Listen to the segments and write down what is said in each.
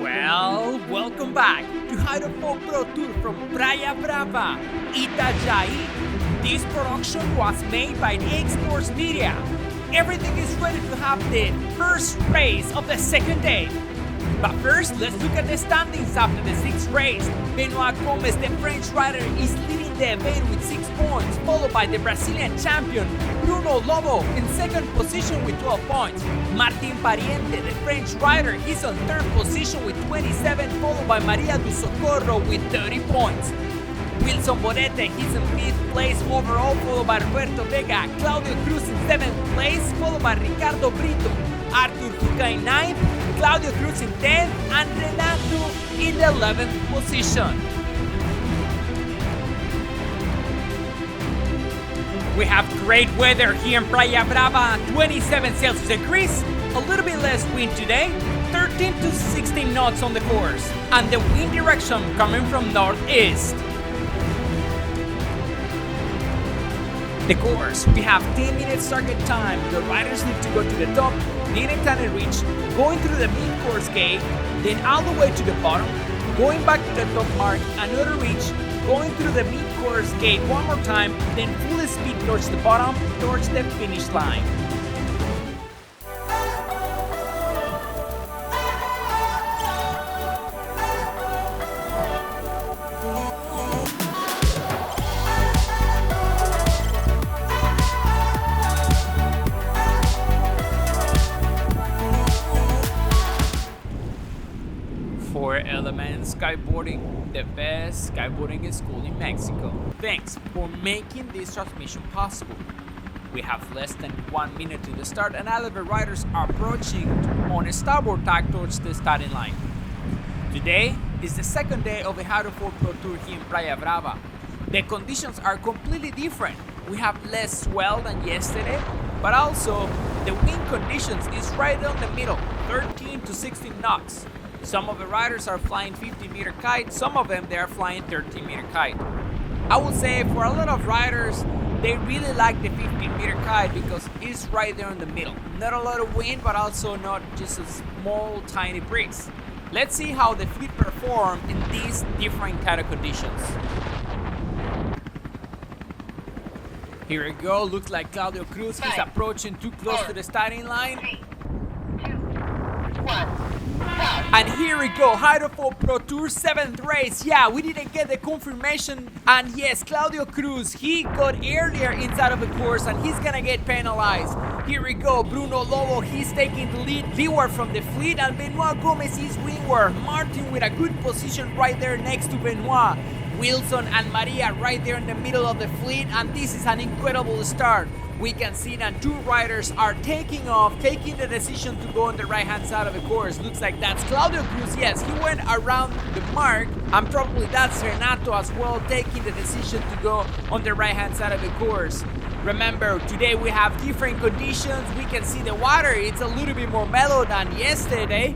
Well, welcome back to Hfpt Pro Tour from Praia Brava, Itajaí. This production was made by Xports Media. Everything is ready to have the first race of the second day. But first, let's look at the standings after the sixth race. Benoit Gomez, the French rider, is leading the event with 6 points, followed by the Brazilian champion, Bruno Lobo, in second position with 12 points. Martin Pariente, the French rider, is on third position with 27, followed by Maria do Socorro with 30 points. Wilson Borete, he's in 5th place overall, followed by Roberto Vega. Claudio Cruz in 7th place, followed by Ricardo Brito. Artur Fuca in 9th, Claudio Cruz in 10th, and Renato in the 11th position. We have great weather here in Praia Brava, 27 Celsius degrees, a little bit less wind today, 13 to 16 knots on the course, and the wind direction coming from northeast. The course, we have 10 minutes target time. The riders need to go to the top, gain a tunnel reach, going through the mid-course gate, then all the way to the bottom, going back to the top mark, another reach, going through the mid-course gate one more time, then full speed towards the bottom, towards the finish line. For Element Skateboarding, the best skateboarding school in Mexico. Thanks for making this transmission possible. We have less than 1 minute to the start and all of the riders are approaching on a starboard tack towards the starting line. Today is the second day of the Hfpt Pro Tour here in Praia Brava. The conditions are completely different. We have less swell than yesterday, but also the wind conditions is right down the middle, 13 to 16 knots. Some of the riders are flying 50-meter kite, some of them they are flying 13-meter kite. I would say for a lot of riders, they really like the 15-meter kite because it's right there in the middle. Not a lot of wind, but also not just a small, tiny breeze. Let's see how the fleet perform in these different kind of conditions. Here we go, looks like Claudio Cruz, he's approaching too close to the starting line. 3, 2, 1. And here we go, Hfpt Pro Tour 7th race. Yeah, we didn't get the confirmation. And yes, Claudio Cruz, he got earlier inside of the course and he's gonna get penalized. Here we go, Bruno Lobo, he's taking the lead. Leeward from the fleet and Benoit Gomez is windward. Martin with a good position right there next to Benoit. Wilson and Maria right there in the middle of the fleet, and this is an incredible start. We can see that 2 riders are taking off, taking the decision to go on the right hand side of the course. Looks like that's Claudio Cruz. Yes, he went around the mark, and probably that's Renato as well, taking the decision to go on the right hand side of the course. Remember, today we have different conditions. We can see the water, it's a little bit more mellow than yesterday.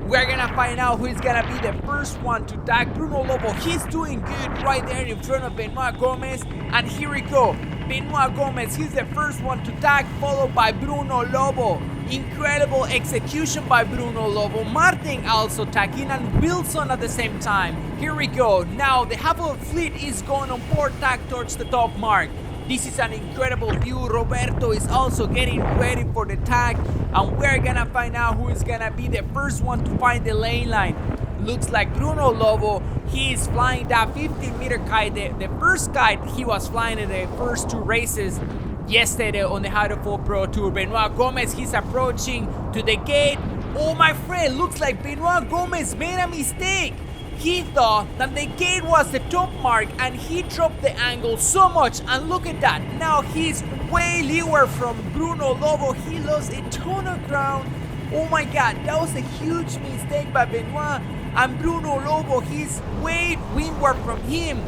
We're gonna find out who is gonna be the first one to tag. Bruno Lobo, he's doing good right there in front of Benoit Gomez. And here we go, Benoit Gomez, he's the first one to tag, followed by Bruno Lobo. Incredible execution by Bruno Lobo. Martin also tagging and Wilson at the same time. Here we go, now the Hfpt fleet is going on port tag towards the top mark. This is an incredible view. Roberto is also getting ready for the tag, and we're gonna find out who is gonna be the first one to find the lane line. Looks like Bruno Lobo, he is flying that 15-meter kite, the first kite he was flying in the first 2 races yesterday on the Hfpt Pro Tour. Benoit Gomez, he's approaching to the gate. Oh my friend, looks like Benoit Gomez made a mistake. He thought that the gate was the top mark and he dropped the angle so much, and look at that, now he's way leeward from Bruno Lobo. He lost a ton of ground. Oh my god, that was a huge mistake by Benoit, and Bruno Lobo, he's way windward from him.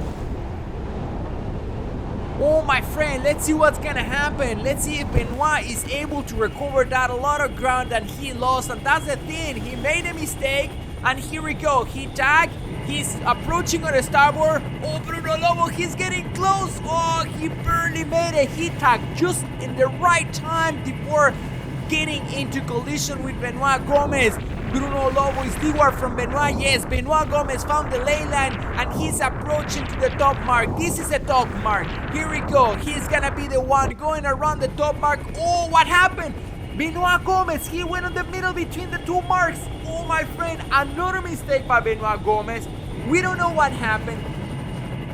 Oh my friend, let's see what's gonna happen. Let's see if Benoit is able to recover that a lot of ground that he lost, and that's the thing, he made a mistake. And here we go, he tagged, he's approaching on the starboard. Oh, Bruno Lobo, he's getting close. Oh, he barely made it. He tagged just in the right time before getting into collision with Benoit Gomez. Bruno Lobo is leeward from Benoit. Yes, Benoit Gomez found the lane line and he's approaching to the top mark. This is a top mark. Here we go. He's gonna be the one going around the top mark. Oh, what happened? Benoit Gomez, he went in the middle between the two marks. Oh, my friend, another mistake by Benoit Gomez. We don't know what happened.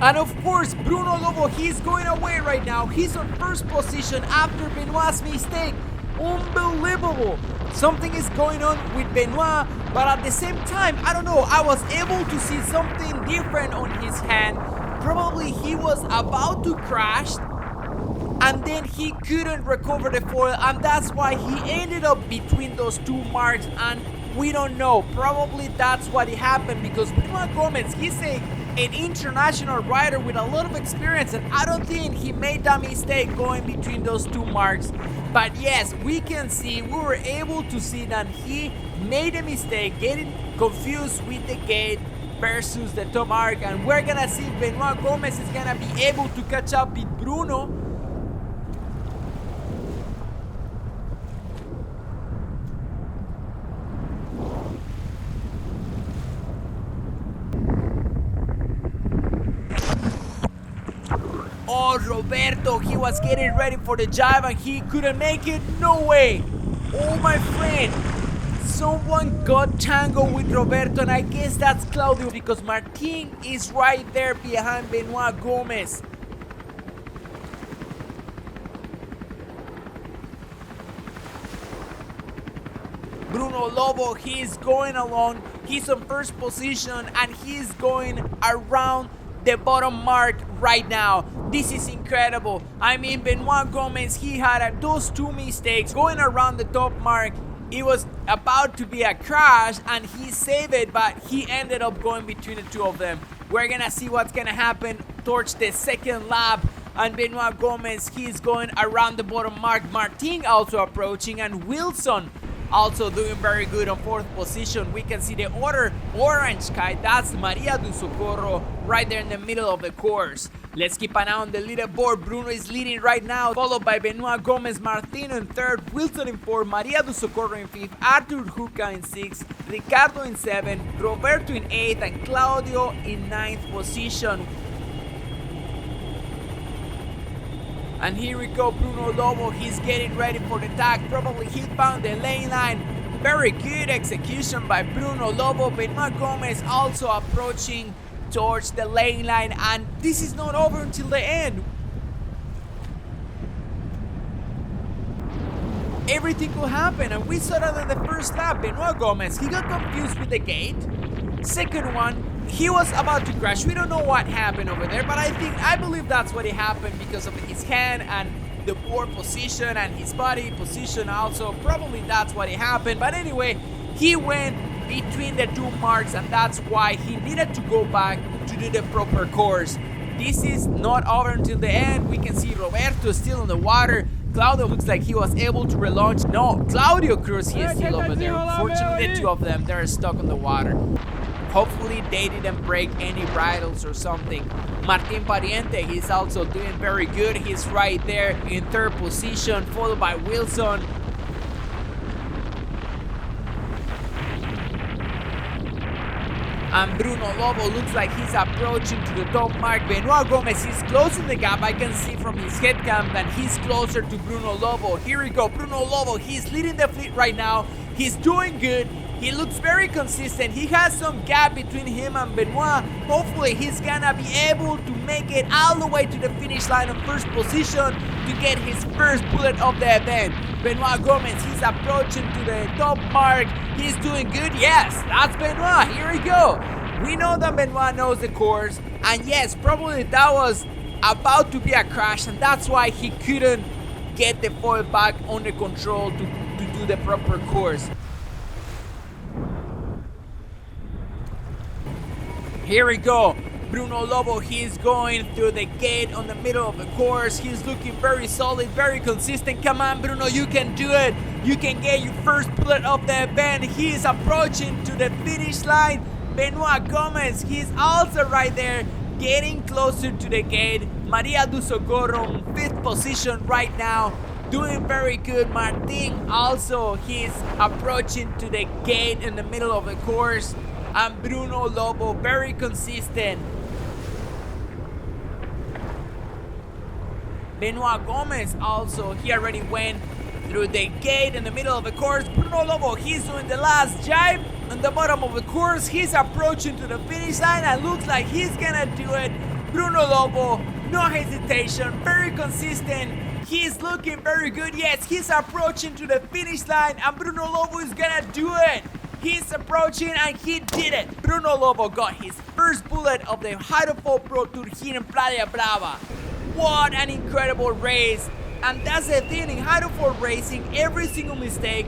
And of course, Bruno Lobo, he's going away right now. He's on first position after Benoit's mistake. Unbelievable. Something is going on with Benoit, but at the same time, I don't know, I was able to see something different on his hand. Probably he was about to crash and then he couldn't recover the foil, and that's why he ended up between those two marks, and we don't know. Probably that's what happened because Benoit Gomez, he's an international rider with a lot of experience, and I don't think he made that mistake going between those two marks. But yes, we were able to see that he made a mistake getting confused with the gate versus the top mark, and we're gonna see if Benoit Gomez is gonna be able to catch up with Bruno. Oh, Roberto, he was getting ready for the jive and he couldn't make it. No way. Oh, my friend. Someone got tangled with Roberto, and I guess that's Claudio because Martin is right there behind Benoit Gomez. Bruno Lobo, he's going along. He's on first position and he's going around the bottom mark right now. This is incredible. I mean, Benoit Gomez, he had those two mistakes going around the top mark. It was about to be a crash and he saved it, but he ended up going between the two of them. We're gonna see what's gonna happen towards the second lap, and Benoit Gomez, he's going around the bottom mark. Martin also approaching, and Wilson also doing very good on fourth position. We can see the other orange kite, that's Maria do Socorro, right there in the middle of the course. Let's keep an eye on the leaderboard. Bruno is leading right now, followed by Benoit Gomez, Martin in third, Wilson in fourth, Maria do Socorro in fifth, Artur Huca in sixth, Ricardo in seventh, Roberto in eighth, and Claudio in ninth position. And here we go, Bruno Lobo, he's getting ready for the tag. Probably he found the lane line. Very good execution by Bruno Lobo. Benoit Gomez also approaching towards the lane line, and this is not over until the end. Everything could happen, and we saw that in the first lap. Benoit Gomez, he got confused with the gate. Second one, he was about to crash. We don't know what happened over there, but I believe that's what happened because of his hand and the poor position and his body position also. Probably that's what happened. But anyway, he went between the two marks, and that's why he needed to go back to do the proper course. This is not over until the end. We can see Roberto still in the water. Claudio looks like he was able to relaunch. No, Claudio Cruz, he is still over there. Unfortunately, the two of them, they're stuck in the water. Hopefully they didn't break any bridles or something. Martin Pariente, he's also doing very good. He's right there in third position, followed by Wilson. And Bruno Lobo looks like he's approaching to the top mark. Benoit Gomez is closing the gap. I can see from his head cam that he's closer to Bruno Lobo. Here we go, Bruno Lobo, he's leading the fleet right now. He's doing good. He looks very consistent. He has some gap between him and Benoit. Hopefully he's gonna be able to make it all the way to the finish line in first position to get his first bullet of the event. Benoit Gomez, he's approaching to the top mark. He's doing good. Yes, that's Benoit. Here we go. We know that Benoit knows the course. And yes, probably that was about to be a crash, and that's why he couldn't get the foil back under control to do the proper course. Here we go. Bruno Lobo, he's going through the gate on the middle of the course. He's looking very solid, very consistent. Come on, Bruno, you can do it. You can get your first bullet of the event. He is approaching to the finish line. Benoit Gomez, he's also right there, getting closer to the gate. Maria do Socorro in fifth position right now. doing very good. Martin also, he's approaching to the gate in the middle of the course. And Bruno Lobo, very consistent. Benoit Gomez also, he already went through the gate in the middle of the course. Bruno Lobo, he's doing the last jibe on the bottom of the course. He's approaching to the finish line and looks like he's gonna do it. Bruno Lobo, no hesitation, very consistent. He's looking very good. Yes, he's approaching to the finish line and Bruno Lobo is gonna do it. He's approaching and he did it. Bruno Lobo got his first bullet of the Hfpt Pro Tour here in Praia Brava. What an incredible race. And that's the thing, in Hfpt racing, every single mistake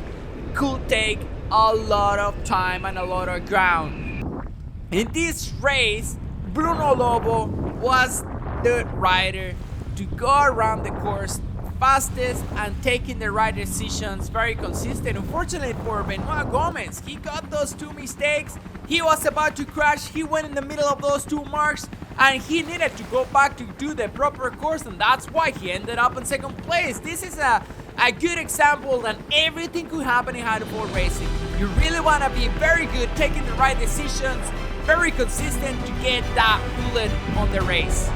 could take a lot of time and a lot of ground. In this race, Bruno Lobo was the rider to go around the course fastest and taking the right decisions, very consistent. Unfortunately for Benoit Gomez, he got those two mistakes. He was about to crash, he went in the middle of those two marks and he needed to go back to do the proper course, and that's why he ended up in second place. This is a good example that everything could happen in Hfpt racing. You really want to be very good, taking the right decisions, very consistent to get that bullet on the race.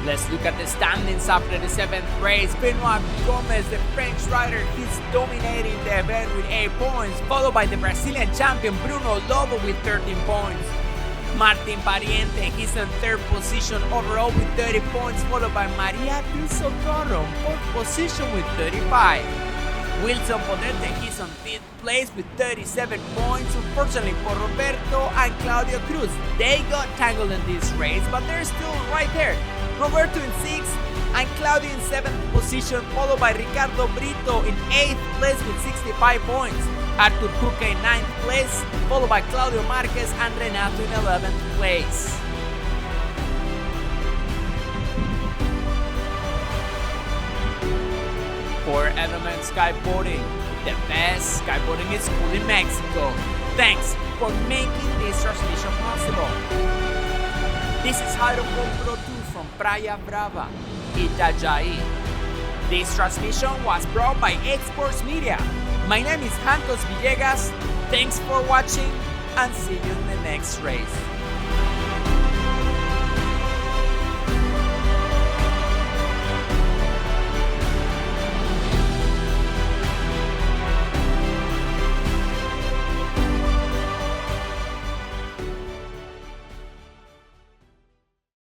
Let's look at the standings after the 7th race. Benoit Gomez, the French rider, he's dominating the event with 8 points, followed by the Brazilian champion Bruno Lobo with 13 points. Martin Pariente, he's in 3rd position overall with 30 points, followed by Maria Di Socorro, 4th position with 35. Wilson Potente, he's on 5th place with 37 points. Unfortunately for Roberto and Claudio Cruz, they got tangled in this race, but they're still right there. Roberto in 6th and Claudio in 7th position, followed by Ricardo Brito in 8th place with 65 points. Artur Cuca in 9th place, followed by Claudio Marquez and Renato in 11th place. For Element Skateboarding, the best skateboarding school in Mexico. Thanks for making this transmission possible. This is Hfpt Pro Tour from Praia Brava, Itajaí. This transmission was brought by Xports Media. My name is Xports Villegas. Thanks for watching and see you in the next race.